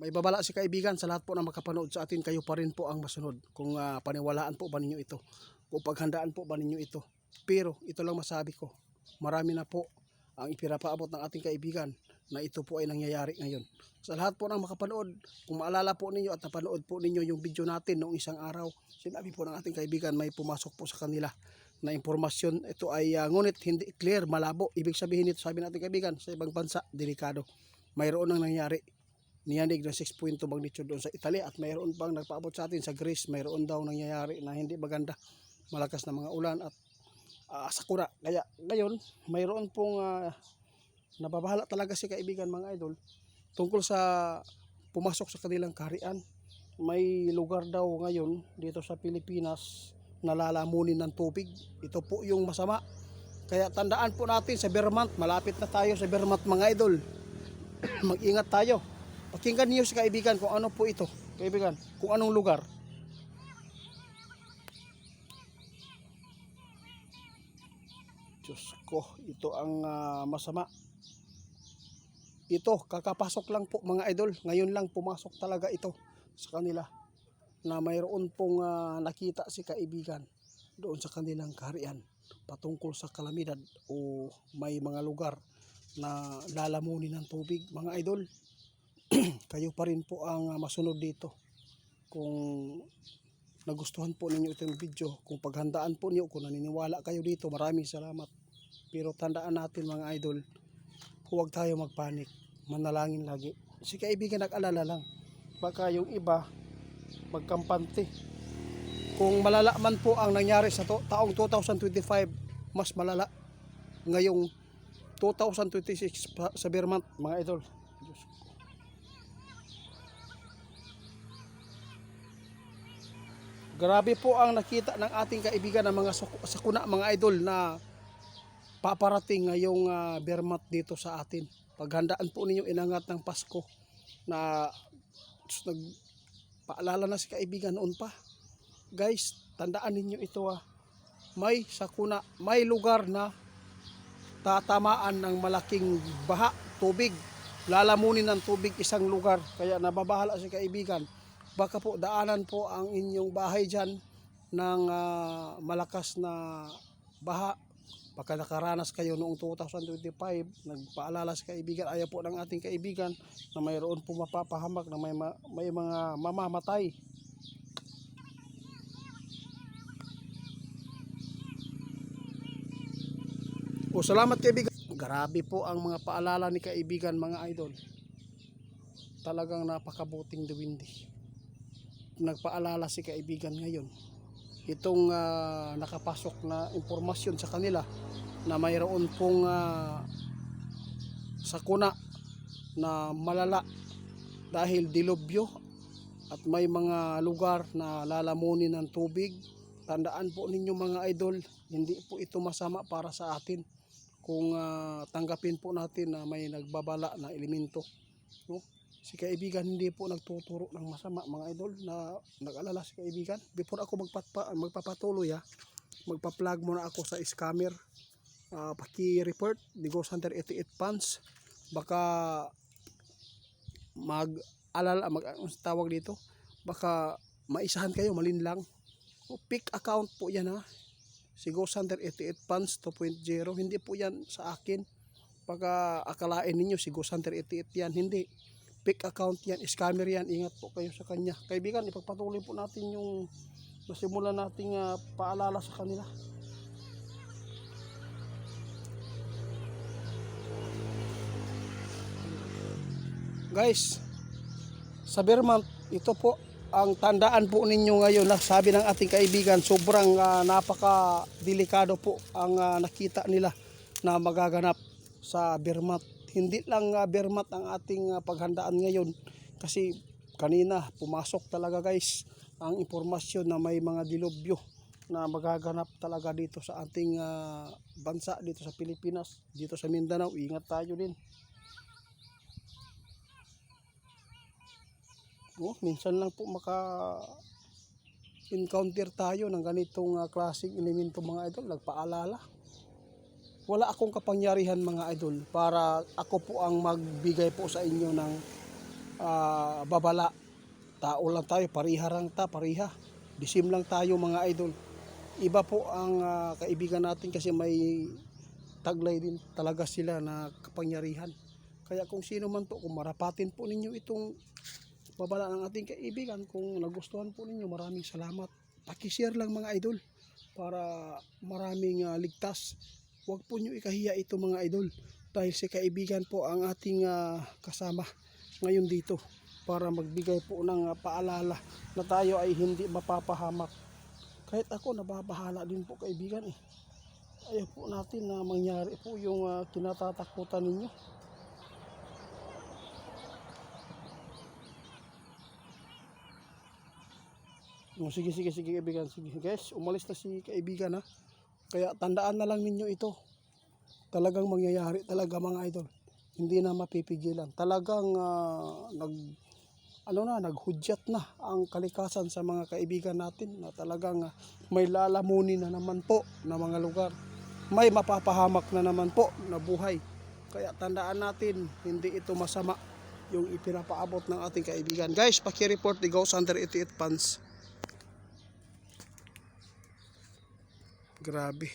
May babala si kaibigan sa lahat po na makapanood sa atin, kayo pa rin po ang masunod. Kung paniwalaan po ba ninyo ito, kung paghandaan po ba ninyo ito. Pero ito lang masabi ko, marami na po ang ipinapaabot ng ating kaibigan na ito po ay nangyayari ngayon. Sa lahat po ng makapanood, kung maalala po ninyo at napanood po ninyo yung video natin noong isang araw, sinabi po ng ating kaibigan may pumasok po sa kanila na impormasyon. Ito ay ngunit hindi clear, malabo. Ibig sabihin nito, sabi ng ating kaibigan, sa ibang bansa, delikado. Mayroon nang nangyari. Niyanig ng 6.2 magnitude doon sa Italy at mayroon pang nagpaabot sa atin sa Greece. Mayroon daw nangyayari na hindi maganda, malakas na mga ulan at sakura. Kaya ngayon mayroon pong nababahala talaga si kaibigan mga idol tungkol sa pumasok sa kanilang kaharian. May lugar daw ngayon dito sa Pilipinas na lalamunin ng tubig. Ito po yung masama. Kaya tandaan po natin sa Vermont, malapit na tayo sa Vermont mga idol. Mag-ingat tayo. Pakinggan niyo si kaibigan kung ano po ito, kaibigan, kung anong lugar. Diyos ko, ito ang masama. Ito, kakapasok lang po mga idol. Ngayon lang pumasok talaga ito sa kanila na mayroon pong nakita si kaibigan doon sa kanilang kaharian patungkol sa kalamidad o may mga lugar na lalamunin ng tubig mga idol. Kayo pa rin po ang masunod dito. Kung nagustuhan po ninyo itong video, kung paghandaan po niyo, kung naniniwala kayo dito, maraming salamat. Pero tandaan natin mga idol, huwag tayo magpanik, manalangin lagi. Si kaibigan nag-alala lang, baka yung iba magkampante. Kung malala man po ang nangyari sa taong 2025, mas malala ngayong 2026 sa Vermont mga idol. Diyos. Grabe po ang nakita ng ating kaibigan ng mga sakuna mga idol na paparating ngayong Vermont dito sa atin. Paghandaan po ninyo inangat ng Pasko na nagpaalala na si kaibigan noon pa. Guys, tandaan ninyo ito may sakuna, may lugar na tatamaan ng malaking baha, tubig. Lalamunin ng tubig isang lugar. Kaya nababahala si kaibigan. Baka po daanan po ang inyong bahay dyan ng malakas na baha. Baka nakaranas kayo noong 2025, nagpaalala sa kaibigan, ayaw po ng ating kaibigan na mayroon po mapapahamak na may mga mamamatay. O salamat kaibigan. Grabe po ang mga paalala ni kaibigan mga idol. Talagang napakabuting duwindi. Nagpaalala si kaibigan ngayon itong nakapasok na impormasyon sa kanila na mayroon pong sakuna na malala dahil dilubyo at may mga lugar na lalamunin ng tubig. Tandaan po ninyo mga idol, hindi po ito masama para sa atin kung tanggapin po natin na may nagbabala na elemento. No? Si kaibigan hindi po nagtuturo ng masama mga idol, na nag-alala si kaibigan. Before ako magpapatuloy magpa-plug muna ako sa scammer. Paki-report the Ghost Hunter 88 Pants. Baka tawag dito, baka maisahan kayo, malinlang. Pick account po yan si Ghost Hunter 88 Pants 2.0. Hindi po yan sa akin. Baka akalain ninyo si Ghost Hunter 88 yan, hindi. Fake account yan, scammer yan, ingat po kayo sa kanya. Kaibigan, ipagpatuloy po natin yung nasimulan nating paalala sa kanila. Guys, sa Vermont, ito po ang tandaan po ninyo ngayon na sabi ng ating kaibigan, sobrang napaka-delikado po ang nakita nila na magaganap sa Vermont. Hindi lang Vermont ang ating paghandaan ngayon kasi kanina pumasok talaga guys ang impormasyon na may mga dilubyo na magaganap talaga dito sa ating bansa, dito sa Pilipinas, dito sa Mindanao. Ingat tayo din. Minsan lang po encounter tayo ng ganitong klaseng elemento mga idol, nagpaalala. Wala akong kapangyarihan mga idol para ako po ang magbigay po sa inyo ng babala. Tao lang tayo, pariha. Disim lang tayo mga idol. Iba po ang kaibigan natin kasi may taglay din talaga sila na kapangyarihan. Kaya kung sino man po, kung marapatin po ninyo itong babala ng ating kaibigan, kung nagustuhan po ninyo, maraming salamat. Paki-share lang mga idol para maraming ligtas. Huwag po nyo ikahiya ito mga idol dahil si kaibigan po ang ating kasama ngayon dito para magbigay po ng paalala na tayo ay hindi mapapahamak. Kahit ako nababahala din po kaibigan eh. Ayaw po natin na mangyari po yung kinatatakutan ninyo. Sige kaibigan, sige guys, umalis na si kaibigan ha. Kaya tandaan na lang ninyo ito. Talagang mangyayari talaga mga idol. Hindi na mapipigilan. Talagang naghudyat na ang kalikasan sa mga kaibigan natin na talagang may lalamunin na naman po na mga lugar. May mapapahamak na naman po na buhay. Kaya tandaan natin, hindi ito masama yung ipinapaabot ng ating kaibigan. Guys, paki-report the Ghost Hunter 88 Pants. Grabe.